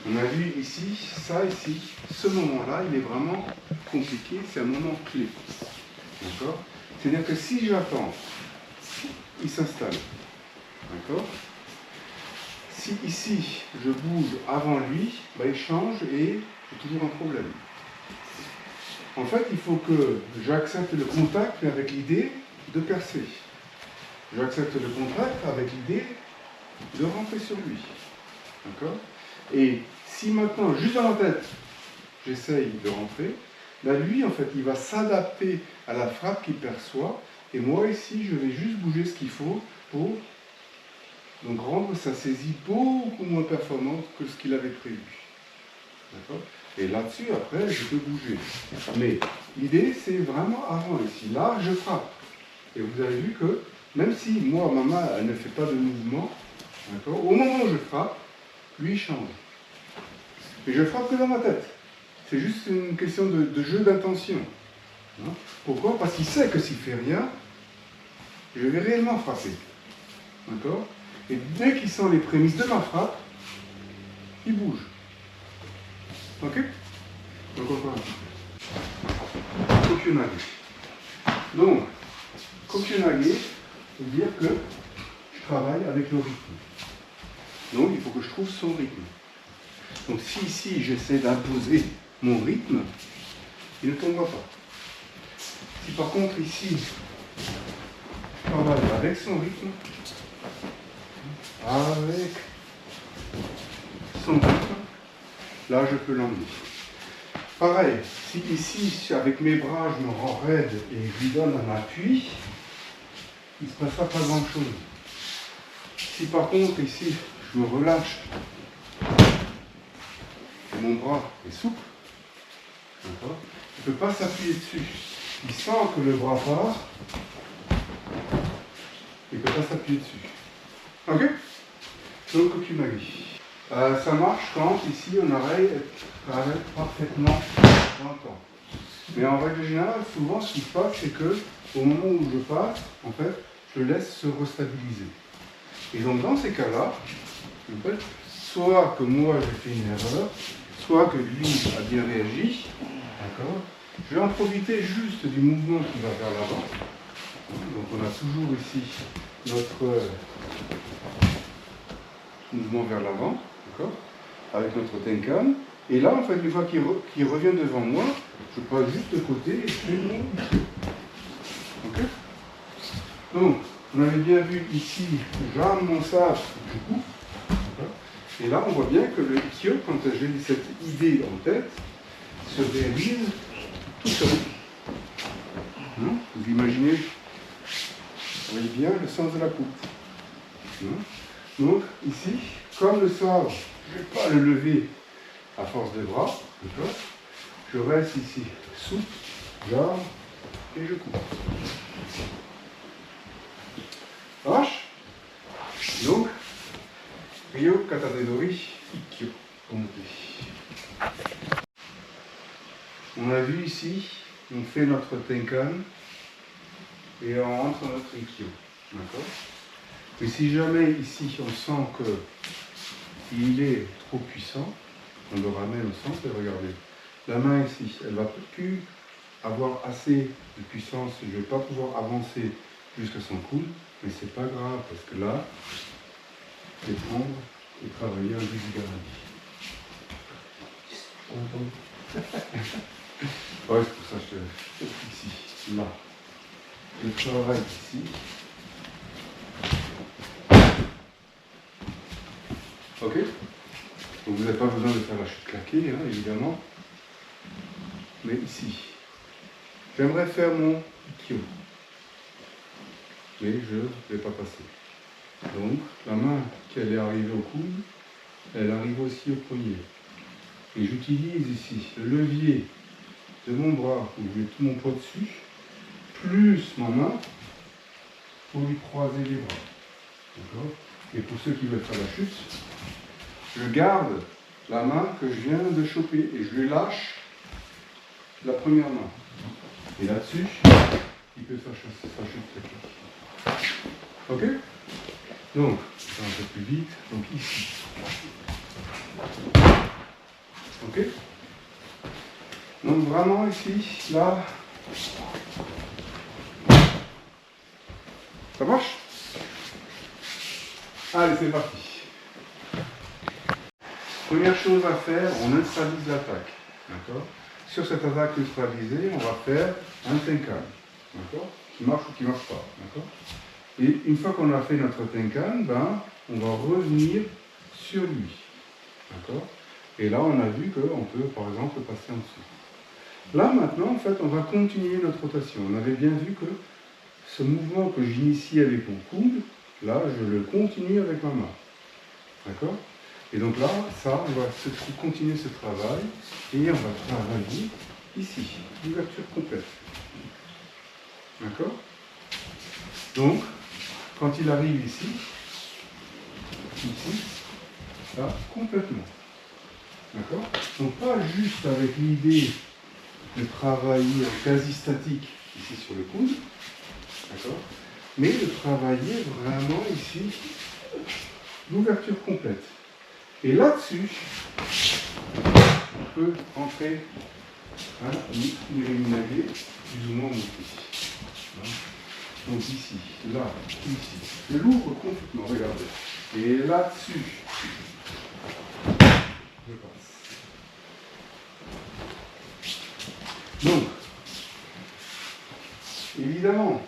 On a vu ici, ça ici, ce moment-là, il est vraiment compliqué, c'est un moment clé. D'accord? C'est-à-dire que si j'attends, il s'installe. D'accord? Si ici, je bouge avant lui, bah, il change et j'ai toujours un problème. En fait, il faut que j'accepte le contact mais avec l'idée de percer. J'accepte le contact avec l'idée de rentrer sur lui. D'accord? Et si maintenant, juste dans la tête, j'essaye de rentrer, là, lui, en fait, il va s'adapter à la frappe qu'il perçoit. Et moi, ici, je vais juste bouger ce qu'il faut pour donc, rendre sa saisie beaucoup moins performante que ce qu'il avait prévu. D'accord? Et là-dessus, après, je peux bouger. Mais l'idée, c'est vraiment avant ici. Là, je frappe. Et vous avez vu que, même si moi, ma main, elle ne fait pas de mouvement, d'accord, au moment où je frappe, lui, il change. Mais je frappe que dans ma tête. C'est juste une question de jeu d'intention. Hein? Pourquoi? Parce qu'il sait que s'il ne fait rien, je vais réellement frapper. D'accord? Et dès qu'il sent les prémices de ma frappe, il bouge. Ok? Donc on va un petit peu. Kokyunage. Donc, Kokyunage veut dire que je travaille avec le rythme. Donc il faut que je trouve son rythme. Donc si ici j'essaie d'imposer mon rythme, il ne tombera pas. Si par contre ici, je travaille avec son rythme, avec son rythme, là je peux l'emmener. Pareil, si ici, avec mes bras, je me rends raide et je lui donne un appui, il ne se passera pas grand chose. Si par contre ici, je me relâche et mon bras est souple, d'accord, il ne peut pas s'appuyer dessus. Il sent que le bras part, il ne peut pas s'appuyer dessus. Ok? Donc, Kokyunage. Ça marche quand ici on arrête parfaitement dans le temps. Mais en règle générale, souvent ce qui se passe, c'est que au moment où je passe, en fait, je le laisse se restabiliser. Et donc dans ces cas-là, en fait, soit que moi j'ai fait une erreur, soit que lui a bien réagi, d'accord, je vais en profiter juste du mouvement qui va vers l'avant. Donc on a toujours ici notre mouvement vers l'avant, d'accord, avec notre tenkan. Et là, en fait, une fois qu'il revient devant moi, je passe juste de côté et je fais mon ikkyo. Ok? Donc, on avait bien vu ici, j'arme mon sabre, je coupe. Et là, on voit bien que le ikkyo, quand j'ai cette idée en tête, se réalise tout seul. Hein? Vous imaginez, vous voyez bien le sens de la coupe. Hein? Donc, ici, comme le sabre, je ne vais pas le lever à force de bras, je reste ici souple, j'arme et je coupe. Ça marche? Donc, Ryo Katadedori Ikkyo, comme on dit. On a vu ici, on fait notre tenkan et on rentre notre ikkyo. D'accord? Mais si jamais ici on sent qu'il est trop puissant, on le ramène au centre et regardez. La main ici, elle ne va plus avoir assez de puissance, je ne vais pas pouvoir avancer jusqu'à son coude, mais c'est pas grave parce que là, je vais prendre et travailler un Jujigarami. Ouais, c'est pour ça que je ici, là. Je travaille ici. Ok? Donc vous n'avez pas besoin de faire la chute claquée, hein, évidemment. Mais ici, j'aimerais faire mon ikkyo. Mais je ne vais pas passer. Donc, la main qui allait arriver au coude, elle arrive aussi au poignet. Et j'utilise ici le levier de mon bras, où je mets tout mon poids dessus, plus ma main, pour lui croiser les bras. D'accord? Et pour ceux qui veulent faire la chute, je garde la main que je viens de choper et je lui lâche la première main. Et là-dessus, il peut faire sa chute technique. Ok? Donc, je vais un peu plus vite. Donc ici. Ok? Donc vraiment ici, là. Ça marche? Allez, c'est parti. Première chose à faire, on neutralise l'attaque. D'accord? Sur cette attaque neutralisée, on va faire un tenkan. D'accord? Qui marche ou qui ne marche pas. D'accord? Et une fois qu'on a fait notre tenkan, ben, on va revenir sur lui. D'accord? Et là, on a vu qu'on peut, par exemple, passer en dessous. Là, maintenant, en fait, on va continuer notre rotation. On avait bien vu que ce mouvement que j'initie avec mon coude, là, je le continue avec ma main. D'accord? Et donc là, ça, on va continuer ce travail et on va travailler ici, l'ouverture complète. D'accord? Donc, quand il arrive ici, là, complètement. D'accord? Donc pas juste avec l'idée de travailler en quasi statique ici sur le coude, d'accord? Mais de travailler vraiment ici l'ouverture complète. Et là-dessus, on peut entrer une Iriminage plus ou moins montée. Donc ici, là, ici. Je l'ouvre complètement, regardez. Et là-dessus, je passe. Donc, évidemment,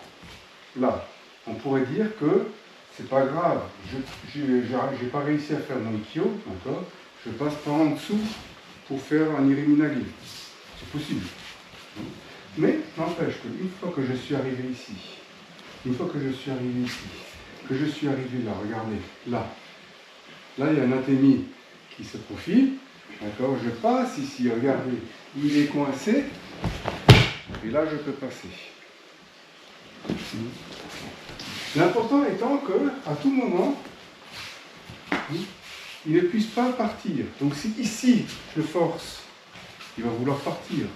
là, on pourrait dire que c'est pas grave, j'ai pas réussi à faire mon Ikkyo, d'accord? Je passe par en dessous pour faire un Iriminage. C'est possible. Mais n'empêche qu'une fois que je suis arrivé ici, une fois que je suis arrivé ici, que je suis arrivé là, regardez, là il y a un athémie qui se profile, d'accord? Je passe ici, regardez, il est coincé, et là je peux passer. L'important étant que, à tout moment, il ne puisse pas partir. Donc si ici je force, il va vouloir partir.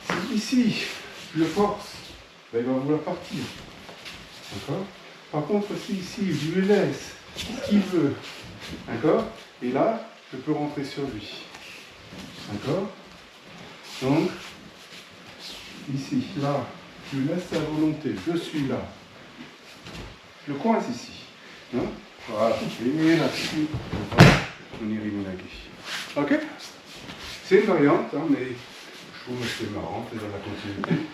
Si ici je le force, ben, il va vouloir partir. D'accord? Par contre, si ici je lui laisse ce qu'il veut, d'accord? Et là, je peux rentrer sur lui. D'accord? Donc, ici, là, je lui laisse sa volonté, je suis là. Je le coince ici. Hein? Voilà. Et là-dessus, on Iriminage. Ok? C'est une variante, hein, mais je trouve que c'est marrant, c'est dans la continuité.